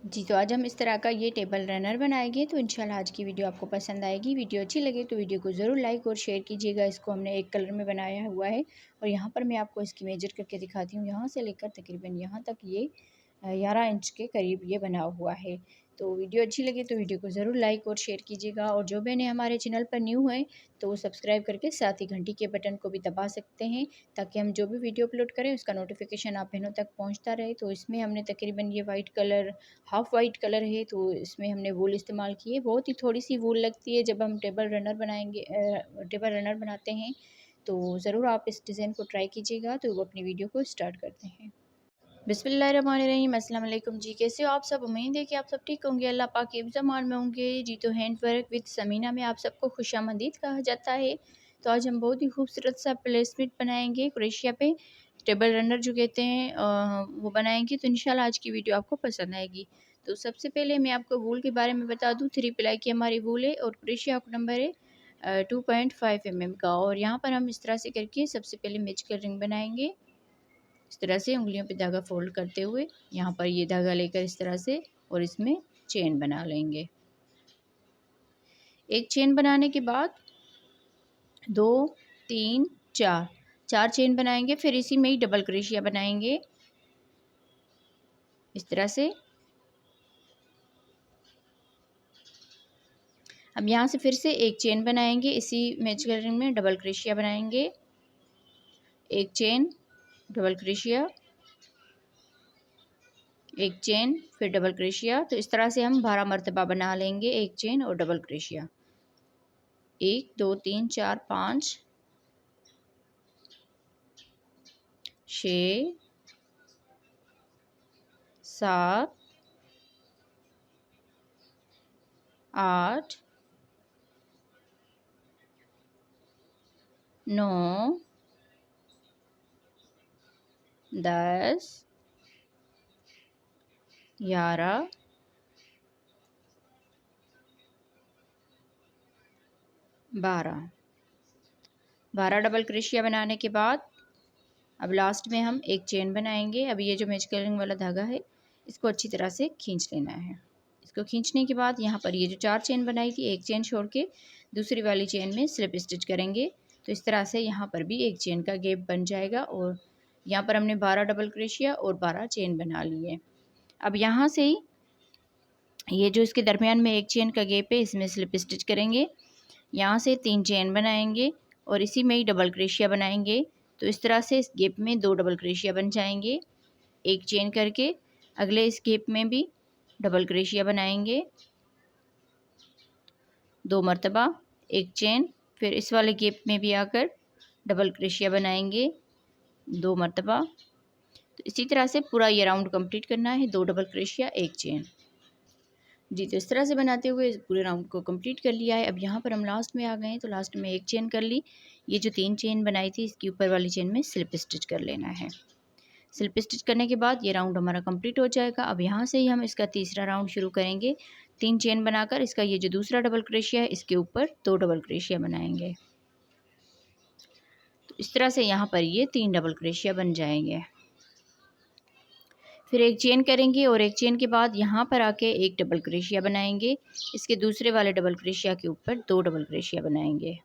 जी, तो आज हम इस तरह का ये टेबल रनर बनाएंगे। तो इंशाल्लाह आज की वीडियो आपको पसंद आएगी। वीडियो अच्छी लगे तो वीडियो को ज़रूर लाइक और शेयर कीजिएगा। इसको हमने एक कलर में बनाया हुआ है और यहाँ पर मैं आपको इसकी मेजर करके दिखाती हूँ। यहाँ से लेकर तकरीबन यहाँ तक ये 11 इंच के करीब ये बना हुआ है। तो वीडियो अच्छी लगे तो वीडियो को ज़रूर लाइक और शेयर कीजिएगा। और जो बहनें हमारे चैनल पर न्यू हैं तो वो सब्सक्राइब करके साथ ही घंटी के बटन को भी दबा सकते हैं, ताकि हम जो भी वीडियो अपलोड करें उसका नोटिफिकेशन आप बहनों तक पहुंचता रहे। तो इसमें हमने तकरीबन ये white colour, half white colour है, तो इसमें हमने वूल इस्तेमाल की है। बहुत ही थोड़ी सी वूल लगती है जब हम टेबल रनर बनाएंगे, टेबल रनर बनाते हैं। तो ज़रूर आप इस डिज़ाइन को ट्राई कीजिएगा। तो वो अपनी वीडियो को स्टार्ट करते हैं। बिस्मिल्लाहिर्रहमानिर्रहीम। अस्सलाम वालेकुम जी, कैसे हो आप सब? उम्मीद है कि आप सब ठीक होंगे, अल्लाह पाक के ज़मान में होंगे जी। तो हैंड वर्क विद समीना में आप सबको खुशामदीद कहा जाता है। तो आज हम बहुत ही खूबसूरत सा प्लेसमेंट बनाएंगे क्रोशिया पे, टेबल रनर जो कहते हैं वो बनाएंगे। तो इंशाल्लाह आज की वीडियो आपको पसंद आएगी। तो सबसे पहले मैं आपको वूल के बारे में बता दूँ। 3 प्लाई की हमारी वूल है और क्रोशिया का नंबर है 2.5 mm का। और यहाँ पर हम इस तरह से करके सबसे पहले मैजिकल रिंग बनाएंगे। इस तरह से उंगलियों पे धागा फोल्ड करते हुए यहाँ पर ये धागा लेकर इस तरह से और इसमें चेन बना लेंगे। एक चेन बनाने के बाद 2 3 4 चेन बनाएंगे। फिर इसी में ही डबल क्रोशिया बनाएंगे इस तरह से। अब यहाँ से फिर से एक चेन बनाएंगे, इसी मैजिकल रिंग में डबल क्रोशिया बनाएंगे। एक चेन, डबल क्रोशिया, एक चेन, फिर डबल क्रोशिया। तो इस तरह से हम 12 मरतबा बना लेंगे एक चेन और डबल क्रोशिया। 1 2 3 4 5 6 7 8 9 10 11 12 डबल क्रोशिया बनाने के बाद अब लास्ट में हम एक चेन बनाएंगे। अब ये जो मैजिकल रिंग वाला धागा है इसको अच्छी तरह से खींच लेना है। इसको खींचने के बाद यहाँ पर ये जो 4 चेन बनाई थी, एक चेन छोड़ के दूसरी वाली चेन में स्लिप स्टिच करेंगे। तो इस तरह से यहाँ पर भी एक चेन का गैप बन जाएगा। और यहाँ पर हमने 12 डबल क्रोशिया और 12 चेन बना लिए। अब यहाँ से ही ये जो इसके दरमियान में एक चेन का गैप है इसमें स्लिप स्टिच करेंगे। यहाँ से 3 चेन बनाएंगे और इसी में ही डबल क्रोशिया बनाएंगे। तो इस तरह से इस गैप में 2 डबल क्रोशिया बन जाएंगे। एक चेन करके अगले इस गैप में भी डबल क्रोशिया बनाएंगे 2 मरतबा, एक चेन, फिर इस वाले गैप में भी आकर डबल क्रोशिया बनाएंगे 2 मरतबा। तो इसी तरह से पूरा ये राउंड कंप्लीट करना है, 2 डबल क्रोशिया, एक चेन जी। तो इस तरह से बनाते हुए पूरे राउंड को कंप्लीट कर लिया है। अब यहाँ पर हम लास्ट में आ गए हैं, तो लास्ट में एक चेन कर ली। ये जो 3 चेन बनाई थी इसकी ऊपर वाली चेन में स्लिप स्टिच कर लेना है। स्लिप स्टिच करने के बाद ये राउंड हमारा कंप्लीट हो जाएगा। अब यहाँ से ही हम इसका तीसरा राउंड शुरू करेंगे। 3 चेन बनाकर इसका ये जो दूसरा डबल क्रोशिया है इसके ऊपर 2 डबल क्रोशिया बनाएंगे। तो इस तरह से यहाँ पर ये 3 डबल क्रोशिया बन जाएंगे। फिर एक चेन करेंगे और एक चेन के बाद यहाँ पर आके एक डबल क्रोशिया बनाएंगे। इसके दूसरे वाले डबल क्रोशिया के ऊपर 2 डबल क्रोशिया बनाएंगे।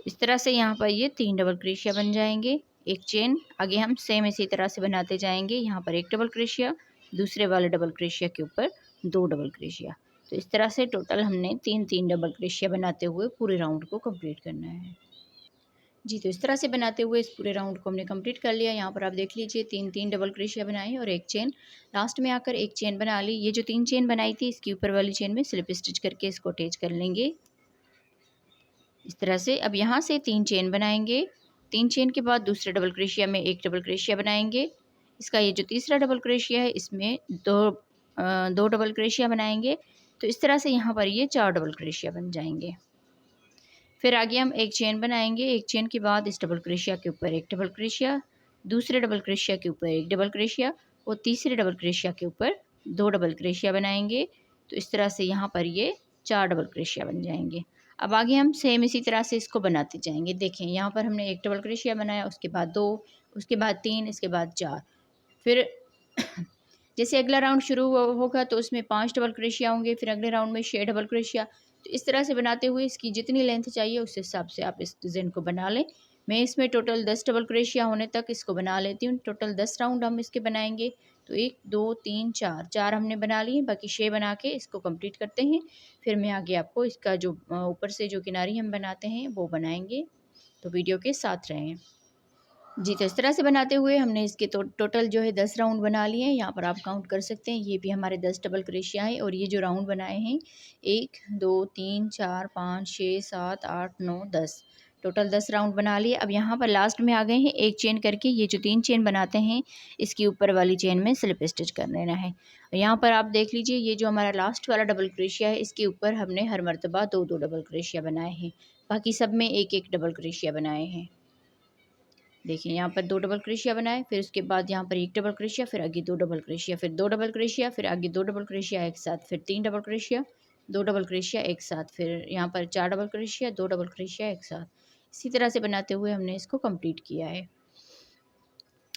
इस तरह से यहाँ पर ये 3 डबल क्रोशिया बन जाएंगे। एक चेन, आगे हम सेम इसी तरह से बनाते जाएंगे। यहाँ पर एक डबल क्रोशिया, दूसरे वाले डबल क्रोशिया के ऊपर 2 डबल क्रोशिया। तो इस तरह से टोटल हमने 3 डबल क्रोशिया बनाते हुए पूरे राउंड को कंप्लीट करना है जी। तो इस तरह से बनाते हुए इस पूरे राउंड को हमने कंप्लीट कर लिया। यहाँ पर आप देख लीजिए 3 डबल क्रोशिया बनाए और एक चेन, लास्ट में आकर एक चेन बना ली। ये जो 3 चेन बनाई थी इसकी ऊपर वाली चेन में स्लिप स्टिच करके इसको अटैच कर लेंगे इस तरह से। अब यहाँ से 3 चेन बनाएंगे। 3 चेन के बाद दूसरे डबल क्रोशिया में एक डबल क्रोशिया बनाएंगे। इसका ये जो तीसरा डबल क्रोशिया है इसमें दो डबल क्रोशिया बनाएंगे। तो इस तरह से यहाँ पर ये 4 डबल क्रोशिया बन जाएंगे। फिर आगे हम एक चेन बनाएंगे। एक चेन के बाद इस डबल क्रोशिया के ऊपर एक डबल क्रोशिया, दूसरे डबल क्रोशिया के ऊपर एक डबल क्रोशिया और तीसरे डबल क्रोशिया के ऊपर 2 डबल क्रोशिया बनाएंगे। तो इस तरह से यहाँ पर ये 4 डबल क्रोशिया बन जाएंगे। अब आगे हम सेम इसी तरह से इसको बनाते जाएंगे। देखें यहाँ पर हमने एक डबल क्रोशिया बनाया, उसके बाद 2, उसके बाद 3, इसके बाद 4। फिर जैसे अगला राउंड शुरू होगा तो उसमें 5 डबल क्रोशिया होंगे, फिर अगले राउंड में 6 डबल क्रोशिया। तो इस तरह से बनाते हुए इसकी जितनी लेंथ चाहिए उस हिसाब से आप इस डिज़ाइन को बना लें। मैं इसमें टोटल 10 डबल क्रोशिया होने तक इसको बना लेती हूँ। टोटल 10 राउंड हम इसके बनाएंगे। तो 1 2 3 4 4 हमने बना लिए, बाकी 6 बना के इसको कंप्लीट करते हैं। फिर मैं आगे आपको इसका जो ऊपर से जो किनारी हम बनाते हैं वो बनाएंगे। तो वीडियो के साथ रहें जी। तो इस तरह से बनाते हुए हमने इसके टोटल जो है 10 राउंड बना लिए हैं। यहाँ पर आप काउंट कर सकते हैं, ये भी हमारे 10 डबल क्रोशिया हैं। और ये जो राउंड बनाए हैं 1 2 3 4 5 6 7 8 9 10, टोटल 10 राउंड बना लिए। अब यहाँ पर लास्ट में आ गए हैं एक चेन करके। ये जो 3 चेन बनाते हैं इसकी ऊपर वाली चेन में स्लिप स्टिच कर लेना है। और यहाँ पर आप देख लीजिए, ये जो हमारा लास्ट वाला डबल क्रोशिया है इसके ऊपर हमने हर मरतबा 2 डबल क्रोशिया बनाए हैं, बाकी सब में 1 डबल क्रोशिया बनाए हैं। देखिए यहाँ पर 2 डबल क्रोशिया बनाए, फिर उसके बाद यहाँ पर 1 डबल क्रोशिया, फिर आगे 2 डबल क्रोशिया, फिर 2 डबल क्रोशिया, फिर आगे 2 डबल क्रोशिया एक साथ, फिर 3 डबल क्रोशिया, 2 डबल क्रोशिया एक साथ, फिर यहाँ पर 4 डबल क्रोशिया, 2 डबल क्रोशिया एक साथ। इसी तरह से बनाते हुए हमने इसको कंप्लीट किया है।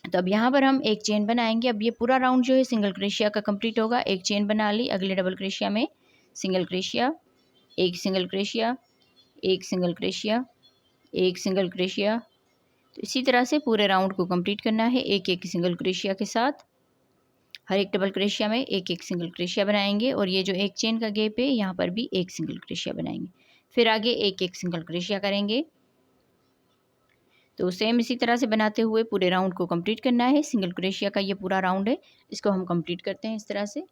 तो अब यहाँ पर हम एक चेन बनाएंगे। अब ये पूरा राउंड जो है सिंगल क्रोशिया का कंप्लीट होगा। एक चेन बना ली, अगले डबल क्रोशिया में सिंगल क्रोशिया, एक सिंगल क्रोशिया, एक सिंगल क्रोशिया, एक सिंगल क्रोशिया। तो इसी तरह से पूरे राउंड को कंप्लीट करना है। एक सिंगल क्रोशिया के साथ हर एक डबल क्रोशिया में एक सिंगल क्रोशिया बनाएंगे। और ये जो एक चेन का गैप है यहाँ पर भी एक सिंगल क्रोशिया बनाएंगे। फिर आगे एक सिंगल क्रोशिया करेंगे। तो सेम इसी तरह से बनाते हुए पूरे राउंड को कंप्लीट करना है। सिंगल क्रोशिया का ये पूरा राउंड है, इसको हम कंप्लीट करते हैं इस तरह से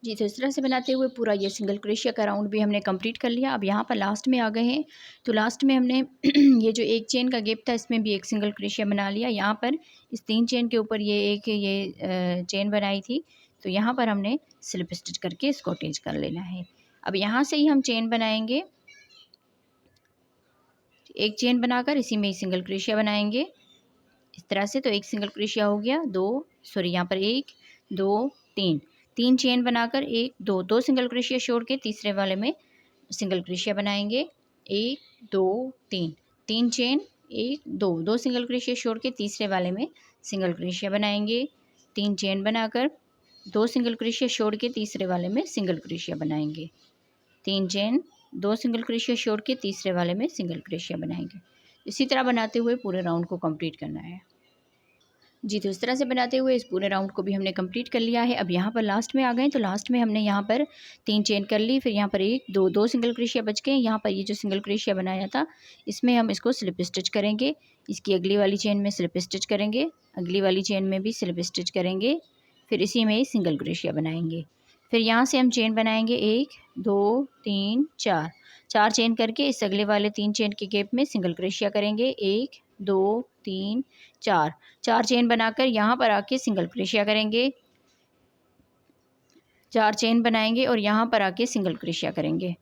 जी। तो इस तरह से बनाते हुए पूरा ये सिंगल क्रोशिया का राउंड भी हमने कंप्लीट कर लिया। अब यहाँ पर लास्ट में आ गए हैं। तो लास्ट में हमने ये जो एक चेन का गैप था इसमें भी एक सिंगल क्रोशिया बना लिया। यहाँ पर इस 3 चेन के ऊपर ये चेन बनाई थी, तो यहाँ पर हमने स्लिप स्टिच करके इसको अटैच कर लेना है। अब यहाँ से ही हम चेन बनाएंगे, एक चेन बनाकर इसी में ही सिंगल क्रोशिया बनाएंगे इस तरह से। तो एक सिंगल क्रोशिया हो गया, यहाँ पर 1 2 3 चेन बनाकर 1 2 सिंगल क्रोशिया छोड़ के तीसरे वाले में सिंगल क्रोशिया बनाएंगे। 1 2 3 चेन, 1 2 सिंगल क्रोशिया छोड़ के तीसरे वाले में सिंगल क्रोशिया बनाएंगे। 3 चेन बनाकर 2 सिंगल क्रोशिया छोड़ के तीसरे वाले में सिंगल क्रोशिया बनाएंगे। 3 चेन, 2 सिंगल क्रोशिया छोड़ के तीसरे वाले में सिंगल क्रोशिया बनाएंगे। इसी तरह बनाते हुए पूरे राउंड को कंप्लीट करना है जी। तो इस तरह से बनाते हुए इस पूरे राउंड को भी हमने कंप्लीट कर लिया है। अब यहाँ पर लास्ट में आ गए। तो लास्ट में हमने यहाँ पर 3 चेन कर ली, फिर यहाँ पर 1 2 सिंगल क्रोशिया बच गए। यहाँ पर ये जो सिंगल क्रोशिया बनाया था इसमें हम इसको स्लिप स्टिच करेंगे। इसकी अगली वाली चेन में स्लिप स्टिच करेंगे, अगली वाली चेन में भी स्लिप स्टिच करेंगे, फिर इसी में सिंगल क्रोशिया बनाएंगे। फिर यहाँ से हम चेन बनाएंगे 1 2 3 4 चेन करके इस अगले वाले 3 चेन के गैप में सिंगल क्रोशिया करेंगे। 1 2 3 4 चेन बनाकर यहाँ पर आके सिंगल क्रोशिया करेंगे। 4 चेन बनाएंगे और यहाँ पर आके सिंगल क्रोशिया करेंगे।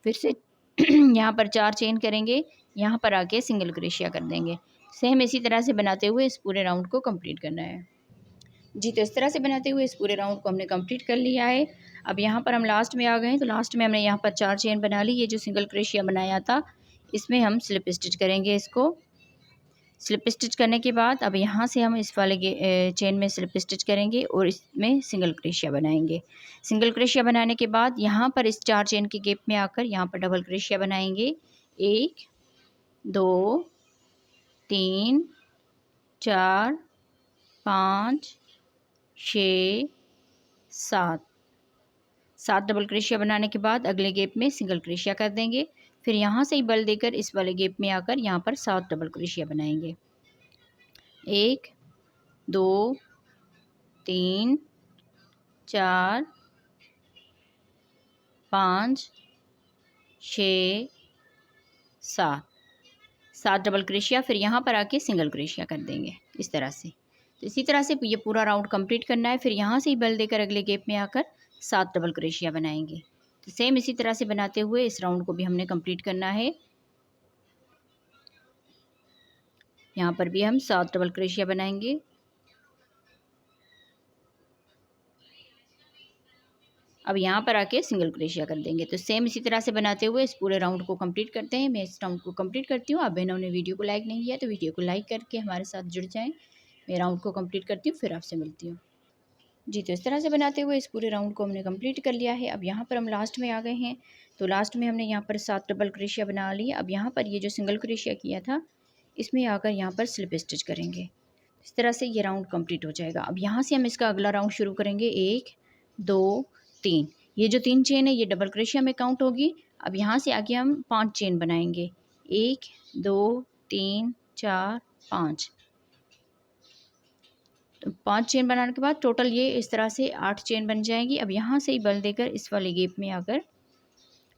फिर से यहाँ पर 4 चेन करेंगे, यहाँ पर आके सिंगल क्रोशिया कर देंगे। सेम इसी तरह से बनाते हुए इस पूरे राउंड को कंप्लीट करना है जी। तो इस तरह से बनाते हुए इस पूरे राउंड को हमने कंप्लीट कर लिया है। अब यहाँ पर हम लास्ट में आ गए हैं। तो लास्ट में हमने यहाँ पर 4 चेन बना ली। ये जो सिंगल क्रोशिया बनाया था इसमें हम स्लिप स्टिच करेंगे। इसको स्लिप स्टिच करने के बाद अब यहाँ से हम इस वाले चेन में स्लिप स्टिच करेंगे और इसमें सिंगल क्रोशिया बनाएंगे। सिंगल क्रोशिया बनाने के बाद यहाँ पर इस 4 चेन के गैप में आकर यहाँ पर डबल क्रोशिया बनाएंगे। 1 2 3 4 5 6 7 डबल क्रोशिया बनाने के बाद अगले गैप में सिंगल क्रोशिया कर देंगे। फिर यहाँ से ही बल देकर इस वाले गैप में आकर यहाँ पर 7 डबल क्रोशिया बनाएंगे। 1 2 3 4 5 6 7 डबल क्रोशिया, फिर यहाँ पर आके सिंगल क्रोशिया कर देंगे इस तरह से। तो इसी तरह से ये पूरा राउंड कंप्लीट करना है। फिर यहाँ से ही बल देकर अगले गैप में आकर 7 डबल क्रोशिया बनाएंगे। तो सेम इसी तरह से बनाते हुए इस राउंड को भी हमने कंप्लीट करना है। यहाँ पर भी हम 7 डबल क्रोशिया बनाएंगे। अब यहाँ पर आके सिंगल क्रोशिया कर देंगे। तो सेम इसी तरह से बनाते हुए इस पूरे राउंड को कंप्लीट करते हैं। मैं इस राउंड को कंप्लीट करती हूँ। आप बहनों ने वीडियो को लाइक नहीं किया तो वीडियो को लाइक करके हमारे साथ जुड़ जाएं। मैं राउंड को कंप्लीट करती हूँ, फिर आपसे मिलती हूँ। जी, तो इस तरह से बनाते हुए इस पूरे राउंड को हमने कंप्लीट कर लिया है। अब यहाँ पर हम लास्ट में आ गए हैं, तो लास्ट में हमने यहाँ पर 7 डबल क्रोशिया बना लिए। अब यहाँ पर ये जो सिंगल क्रोशिया किया था, इसमें आकर यहाँ पर स्लिप स्टिच करेंगे। इस तरह से ये राउंड कंप्लीट हो जाएगा। अब यहाँ से हम इसका अगला राउंड शुरू करेंगे। 1 2 3, ये जो 3 चेन है ये डबल क्रोशिया में काउंट होगी। अब यहाँ से आगे हम 5 चेन बनाएंगे। 1 2 3 4 5, तो 5 चेन बनाने के बाद टोटल ये इस तरह से 8 चेन बन जाएगी। अब यहाँ से ही बल देकर इस वाले गैप में आकर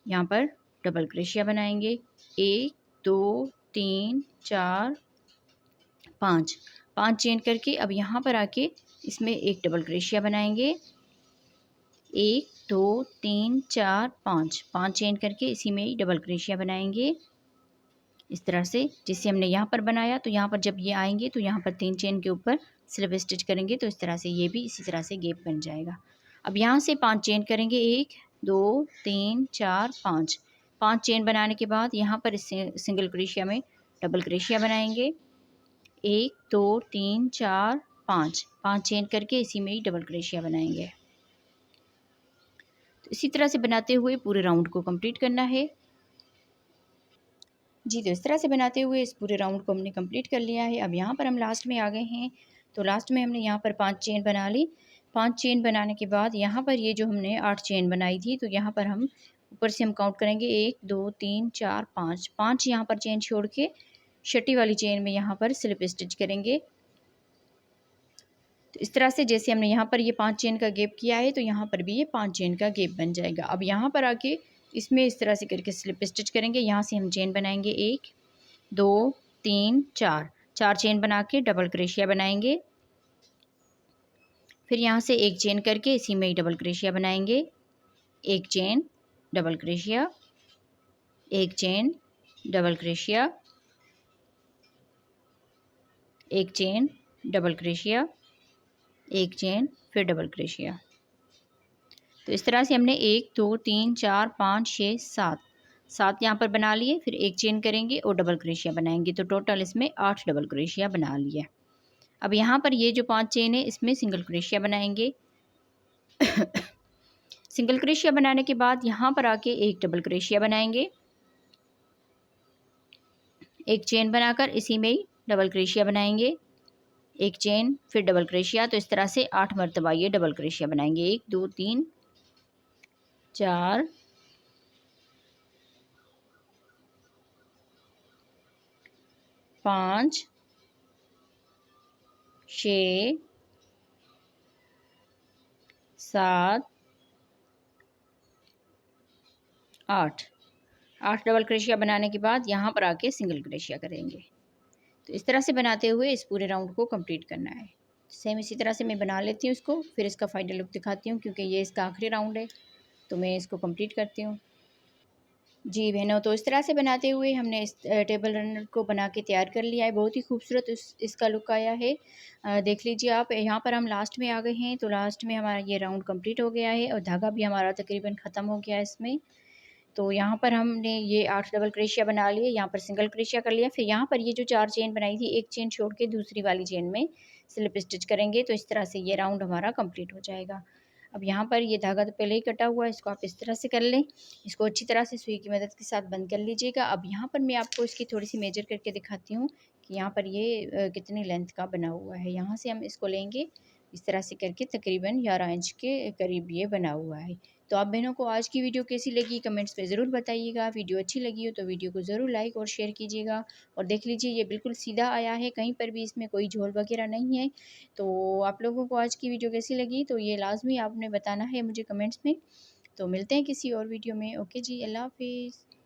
यहाँ पर डबल क्रोशिया बनाएंगे। 1 2 3 4 5, 5 चेन करके अब यहाँ पर आके इसमें एक डबल क्रोशिया बनाएंगे। 1 2 3 4 5, 5 चेन करके इसी में ही डबल क्रोशिया बनाएंगे इस तरह से, जिससे हमने यहाँ पर बनाया। तो यहाँ पर जब ये आएंगे तो यहाँ पर 3 चेन के ऊपर स्लिप स्टिच करेंगे, तो इस तरह से ये भी इसी तरह से गैप बन जाएगा। अब यहाँ से 5 चेन करेंगे। 1 2 3 4 5, 5 चेन बनाने के बाद यहाँ पर इस सिंगल क्रोशिया में डबल क्रोशिया बनाएंगे। 1 2 3 4 5, 5 चेन करके इसी में ही डबल क्रोशिया बनाएंगे। तो इसी तरह से बनाते हुए पूरे राउंड को कंप्लीट करना है। जी, तो इस तरह से बनाते हुए इस पूरे राउंड को हमने कंप्लीट कर लिया है। अब यहाँ पर हम लास्ट में आ गए हैं, तो लास्ट में हमने यहाँ पर 5 चेन बना ली। 5 चेन बनाने के बाद यहाँ पर ये जो हमने 8 चेन बनाई थी, तो यहाँ पर हम ऊपर से हम काउंट करेंगे 1 2 3 4 5, 5 यहाँ पर चेन छोड़ के छठी वाली चेन में यहाँ पर स्लिप स्टिच करेंगे। तो इस तरह से जैसे हमने यहाँ पर ये 5 चेन का गैप किया है, तो यहाँ पर भी ये 5 चेन का गैप बन जाएगा। अब यहाँ पर आके इसमें इस तरह से करके स्लिप स्टिच करेंगे। यहाँ से हम चेन बनाएंगे 1 2 3 4, 4 चेन बना के डबल क्रोशिया बनाएंगे। फिर यहाँ से एक चेन करके इसी में ही डबल क्रोशिया बनाएंगे। एक चेन डबल क्रोशिया, एक चेन डबल क्रोशिया, एक चेन डबल क्रोशिया, एक चेन फिर डबल क्रोशिया। तो इस तरह से हमने 1 2 3 4 5 6 7, 7 यहाँ पर बना लिए। फिर एक चेन करेंगे और डबल क्रोशिया बनाएंगे, तो टोटल इसमें 8 डबल क्रोशिया बना लिए। अब यहाँ पर ये जो 5 चेन है इसमें सिंगल क्रोशिया बनाएंगे। सिंगल क्रोशिया बनाने के बाद यहाँ पर आके एक डबल क्रोशिया बनाएंगे। एक चेन बनाकर इसी में ही डबल क्रोशिया बनाएंगे। एक चेन फिर डबल क्रोशिया। तो इस तरह से 8 मरतबा ये डबल क्रोशिया बनाएंगे। 1 2 3 4 5 6 7 8, 8 डबल क्रोशिया बनाने के बाद यहाँ पर आके सिंगल क्रोशिया करेंगे। तो इस तरह से बनाते हुए इस पूरे राउंड को कंप्लीट करना है। सेम इसी तरह से मैं बना लेती हूँ इसको, फिर इसका फाइनल लुक दिखाती हूँ, क्योंकि ये इसका आखिरी राउंड है, तो मैं इसको कंप्लीट करती हूँ। जी बहनों, तो इस तरह से बनाते हुए हमने इस टेबल रनर को बना के तैयार कर लिया है। बहुत ही खूबसूरत इसका लुक आया है। देख लीजिए आप, यहाँ पर हम लास्ट में आ गए हैं, तो लास्ट में हमारा ये राउंड कंप्लीट हो गया है और धागा भी हमारा तकरीबन ख़त्म हो गया है इसमें। तो यहाँ पर हमने ये 8 डबल क्रोशिया बना लिए, यहाँ पर सिंगल क्रोशिया कर लिया। फिर यहाँ पर ये जो 4 चेन बनाई थी, एक चेन छोड़ के दूसरी वाली चेन में स्लिप स्टिच करेंगे, तो इस तरह से ये राउंड हमारा कंप्लीट हो जाएगा। अब यहाँ पर ये धागा तो पहले ही कटा हुआ है, इसको आप इस तरह से कर लें। इसको अच्छी तरह से सुई की मदद के साथ बंद कर लीजिएगा। अब यहाँ पर मैं आपको इसकी थोड़ी सी मेजर करके दिखाती हूँ कि यहाँ पर ये कितनी लेंथ का बना हुआ है। यहाँ से हम इसको लेंगे, इस तरह से करके तकरीबन 11 इंच के करीब ये बना हुआ है। तो आप बहनों को आज की वीडियो कैसी लगी कमेंट्स पे ज़रूर बताइएगा। वीडियो अच्छी लगी हो तो वीडियो को ज़रूर लाइक और शेयर कीजिएगा। और देख लीजिए ये बिल्कुल सीधा आया है, कहीं पर भी इसमें कोई झोल वगैरह नहीं है। तो आप लोगों को आज की वीडियो कैसी लगी तो ये लाजमी आपने बताना है मुझे कमेंट्स में। तो मिलते हैं किसी और वीडियो में। ओके जी, अल्लाह हाफिज़।